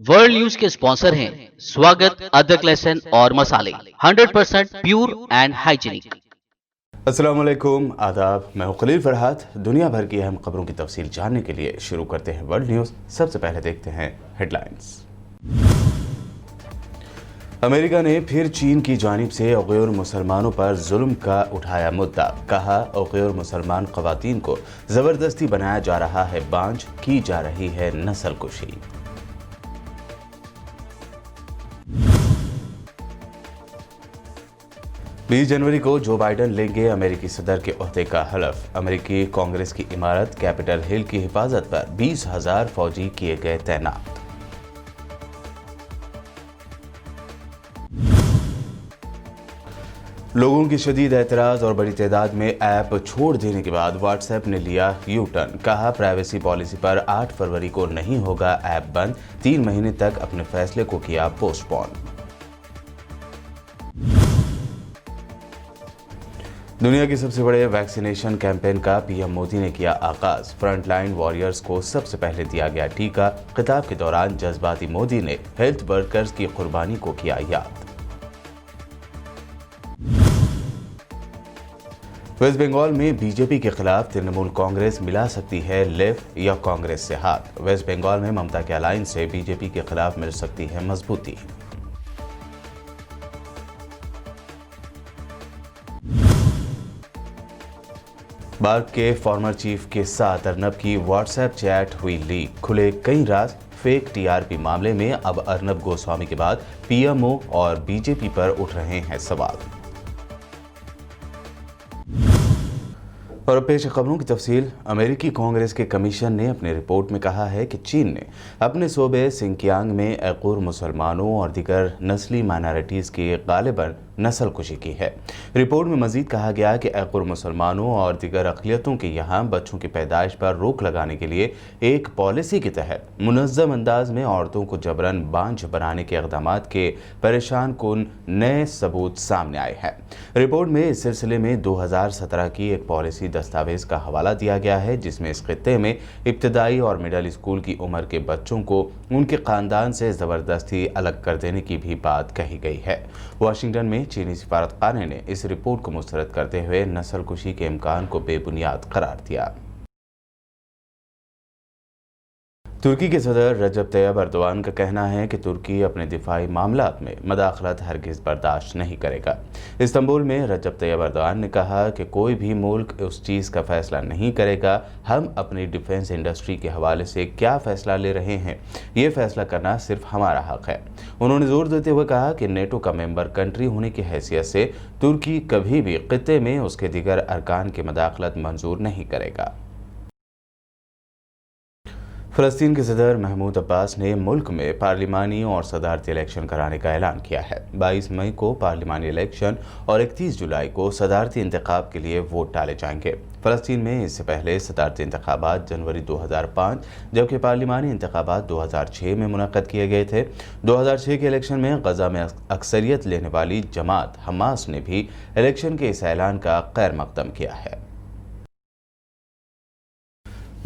World news के sponsor हैं स्वागत, अदरक, लहसुन और मसाले 100% प्योर एंड हाइजीनिक। अस्सलाम वालेकुम, आदाब। मैं हूं खलील फरहाद। दुनिया भर की अहम खबरों की तफसील जानने के लिए शुरू करते हैं वर्ल्ड न्यूज़। सबसे पहले देखते हैं हेडलाइंस। अमेरिका ने फिर चीन की जानिब से उइगुर मुसलमानों पर जुल्म का उठाया मुद्दा। कहा, उइगुर मुसलमान ख़वातीन को ज़बरदस्ती बनाया जा रहा है बांझ, की जा रही है नस्ल कुशी। 20 जनवरी को जो बाइडन लेंगे अमेरिकी सदर के ओहदे का हलफ। अमेरिकी कांग्रेस की इमारत कैपिटल हिल की हिफाजत पर 20,000 फौजी किए गए तैनात। लोगों की शदीद एतराज और बड़ी तादाद में ऐप छोड़ देने के बाद व्हाट्सएप ने लिया यू टर्न। कहा, प्राइवेसी पॉलिसी पर 8 फरवरी को नहीं होगा ऐप बंद। 3 महीने तक अपने फैसले को किया पोस्टपोन। दुनिया के सबसे बड़े वैक्सीनेशन कैंपेन का पीएम मोदी ने किया आगाज। फ्रंटलाइन वॉरियर्स को सबसे पहले दिया गया टीका। खिताब के दौरान जज्बाती मोदी ने हेल्थ वर्कर्स की कुर्बानी को किया याद। वेस्ट बंगाल में बीजेपी के खिलाफ तृणमूल कांग्रेस मिला सकती है लेफ्ट या कांग्रेस से हाथ। वेस्ट बंगाल में ममता के अलायंस से बीजेपी के खिलाफ मिल सकती है मजबूती। बार्क के फॉर्मर चीफ के साथ अर्नब की व्हाट्सएप चैट हुई लीक। खुले कई राज। फेक टीआरपी मामले में अब अर्नब गोस्वामी के बाद पीएमओ और बीजेपी पर उठ रहे हैं सवाल। और पेश खबरों की तफसील। अमेरिकी कांग्रेस के कमीशन ने अपनी रिपोर्ट में कहा है कि चीन ने अपने सूबे सिंकियांग में उइगुर मुसलमानों और दीगर नस्ली माइनॉरिटीज़ की गालिबन नस्ल कुशी की है। रिपोर्ट में मजीद कहा गया कि उइगुर मुसलमानों और दीगर अक़लियतों के यहाँ बच्चों की पैदाइश पर रोक लगाने के लिए एक पॉलिसी के तहत मुनज़्ज़म अंदाज में औरतों को जबरन बांझ बनाने के इक़दाम के परेशान कुन नए सबूत सामने आए हैं। रिपोर्ट में इस सिलसिले में 2017 की एक पॉलिसी दस्तावेज का हवाला दिया गया है, जिसमें इस खित्ते में इब्तदाई और मिडिल स्कूल की उम्र के बच्चों को उनके खानदान से ज़बरदस्ती अलग कर देने की भी बात कही गई है। वाशिंगटन में चीनी सिफारतखाने ने इस रिपोर्ट को मुस्तरद करते हुए नस्ल कुशी के इम्कान को बेबुनियाद करार दिया। तुर्की के सदर रजब तैयब अर्दोआन का कहना है कि तुर्की अपने दिफाई मामलात में मदाखलत हरगिज़ बर्दाश्त नहीं करेगा। इस्तांबुल में रजब तैयब अर्दोआन ने कहा कि कोई भी मुल्क उस चीज़ का फैसला नहीं करेगा। हम अपनी डिफेंस इंडस्ट्री के हवाले से क्या फ़ैसला ले रहे हैं, ये फैसला करना सिर्फ हमारा हक़ है। उन्होंने जोर देते हुए कहा कि नेटो का मेंबर कंट्री होने की हैसियत से तुर्की कभी भी खित्ते में उसके दीगर अरकान की मदाखलत मंजूर नहीं करेगा। फ़लस्तीन के सदर महमूद अब्बास ने मुल्क में पार्लिमानी और सदारती इलेक्शन कराने का ऐलान किया है। 22 मई को पार्लिमानी इलेक्शन और 31 जुलाई को सदारती इंतखाब के लिए वोट डाले जाएंगे। फ़लस्तीन में इससे पहले सदारती इंतखाबात जनवरी 2005 जबकि पार्लिमानी इंतखाबात 2006 में मुनक़्क़द किए गए थे। 2006 के इलेक्शन में गज़ा में अक्सरियत लेने वाली जमात हमास ने भी इलेक्शन के इस ऐलान का खैर मक़दम किया है।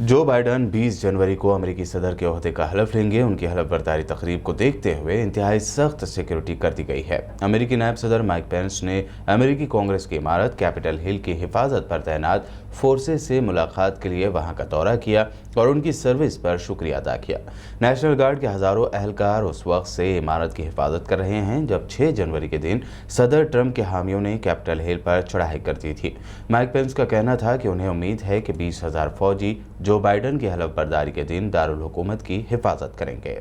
जो बाइडन 20 जनवरी को अमेरिकी सदर के ओहदे का हलफ लेंगे। उनकी हलफ बर्दारी तकरीब को देखते हुए इंतहाई सख्त सिक्योरिटी कर दी गई है। अमेरिकी नायब सदर माइक पेंस ने अमेरिकी कांग्रेस की इमारत कैपिटल हिल की हिफाजत पर तैनात फोर्सेस से मुलाकात के लिए वहां का दौरा किया और उनकी सर्विस पर शुक्रिया अदा किया। नेशनल गार्ड के हज़ारों अहलकार उस वक्त से इमारत की हिफाजत कर रहे हैं जब 6 जनवरी के दिन सदर ट्रंप के हामियों ने कैपिटल हिल पर चढ़ाई कर दी थी। माइक पेंस का कहना था कि उन्हें उम्मीद है कि 20,000 फौजी जो बाइडन की हलफ बर्दारी के दिन दारुल हुकूमत की हिफाजत करेंगे।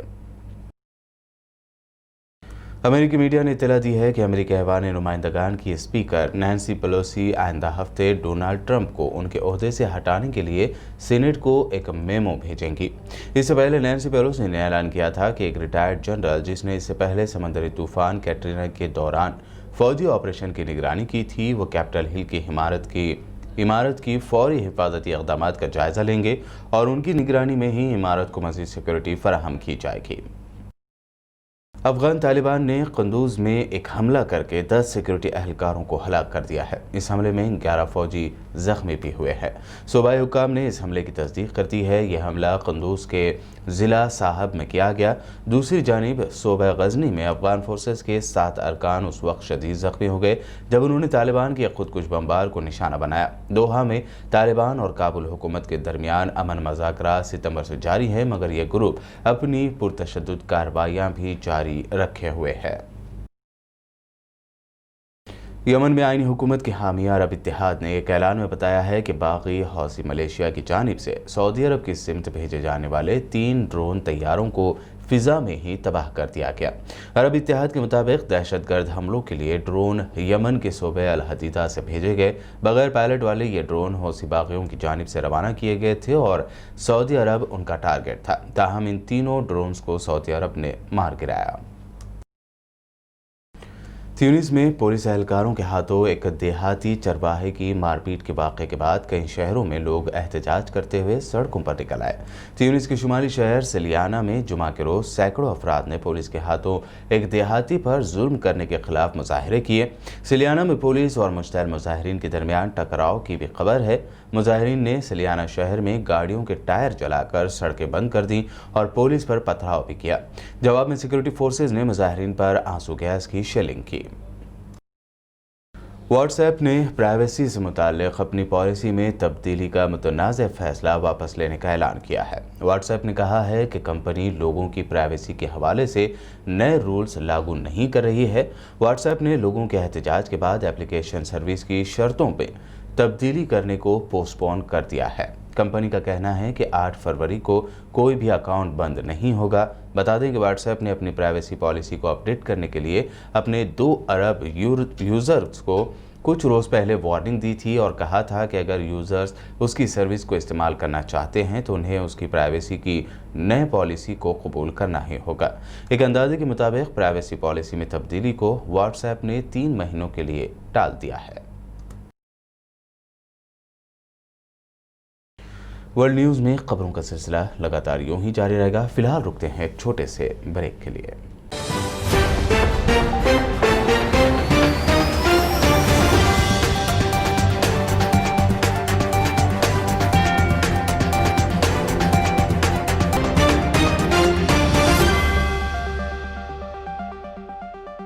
अमेरिकी मीडिया ने इत्तला दी है कि अमेरिकी ऐवान नुमाइंदगान की स्पीकर नैन्सी पेलोसी आइंदा हफ्ते डोनाल्ड ट्रंप को उनके ओहदे से हटाने के लिए सीनेट को एक मेमो भेजेंगी। इससे पहले नैन्सी पेलोसी ने ऐलान किया था कि एक रिटायर्ड जनरल जिसने इससे पहले समंदरी तूफान कैटरीना के दौरान फौजी ऑपरेशन की निगरानी की थी, वो कैपिटल हिल की इमारत की फौरी हिफाजती इक़दाम का जायज़ा लेंगे और उनकी निगरानी में ही इमारत को मज़ीद सिक्योरिटी फराहम की जाएगी। अफगान तालिबान ने कुंदूज में एक हमला करके 10 सिक्योरिटी एहलकारों को हलाक कर दिया है। इस हमले में 11 फौजी जख्मी भी हुए हैं। सूबाई हुक्काम ने इस हमले की तस्दीक कर दी है। यह हमला कंदूज के ज़िला साहब में किया गया। दूसरी जानिब सूबा गजनी में अफगान फोर्सेस के 7 अरकान उस वक्त शदीद जख्मी हो गए जब उन्होंने तालिबान के खुदकुश बमबार को निशाना बनाया। दोहा में तालिबान और काबुल हुकूमत के दरमियान अमन मुज़ाकरात सितंबर से जारी है, मगर यह ग्रुप अपनी पुरतशद्दुद कार्रवाइयाँ भी जारी रखे हुए है। यमन में आईनी हुकूमत के हामी अरब इत्तेहाद ने एक ऐलान में बताया है कि बागी हौसी मलेशिया की जानिब से सऊदी अरब की सिमत भेजे जाने वाले 3 ड्रोन तैयारों को फ़िज़ा में ही तबाह कर दिया गया। अरब इत्तेहाद के मुताबिक दहशतगर्द हमलों के लिए ड्रोन यमन के सूबे अल हदीदा से भेजे गए। बगैर पायलट वाले ये ड्रोन हौसी बागियों की जानिब से रवाना किए गए थे और सऊदी अरब उनका टारगेट था। ताहम इन तीनों ड्रोन्स को सऊदी अरब ने मार गिराया। ट्यूनिस में पुलिस एहलकारों के हाथों एक देहाती चरवाहे की मारपीट के वाक़े के बाद कई शहरों में लोग एहतजाज करते हुए सड़कों पर निकल आए। ट्यूनिस के शुमाली शहर सिलियाना में जुमा के रोज़ सैकड़ों अफराद ने पुलिस के हाथों एक देहाती पर जुल्म करने के खिलाफ मुजाहरे किए। सिलियाना में पुलिस और मुश्तैल मुजाहिरीन के दरमियान टकराव की भी खबर है। मुजाहिरीन ने सिलियाना शहर में गाड़ियों के टायर जलाकर सड़कें बंद कर दी और पुलिस पर पथराव भी किया। जवाब में सिक्योरिटी फोर्सेज ने मुजाहिरीन पर आंसू गैस की शेलिंग की। व्हाट्सएप ने प्राइवेसी से मुताल्लिक़ अपनी पॉलिसी में तब्दीली का मुतनाज़ फैसला वापस लेने का ऐलान किया है। व्हाट्सएप ने कहा है कि कंपनी लोगों की प्राइवेसी के हवाले से नए रूल्स लागू नहीं कर रही है। व्हाट्सएप ने लोगों के एहतजाज के बाद एप्लीकेशन सर्विस की शर्तों में तब्दीली करने को पोस्टपोन कर दिया है। कंपनी का कहना है कि 8 फरवरी को कोई भी अकाउंट बंद नहीं होगा। बता दें कि व्हाट्सएप ने अपनी प्राइवेसी पॉलिसी को अपडेट करने के लिए अपने 2 अरब यूज़र्स को कुछ रोज़ पहले वार्निंग दी थी और कहा था कि अगर यूज़र्स उसकी सर्विस को इस्तेमाल करना चाहते हैं तो उन्हें उसकी प्राइवेसी की नए पॉलिसी को कबूल करना ही होगा। एक अंदाजे के मुताबिक प्राइवेसी पॉलिसी में तब्दीली को व्हाट्सएप ने 3 महीनों के लिए टाल दिया है। वर्ल्ड न्यूज़ में खबरों का सिलसिला लगातार यूं ही जारी रहेगा। फिलहाल रुकते हैं एक छोटे से ब्रेक के लिए।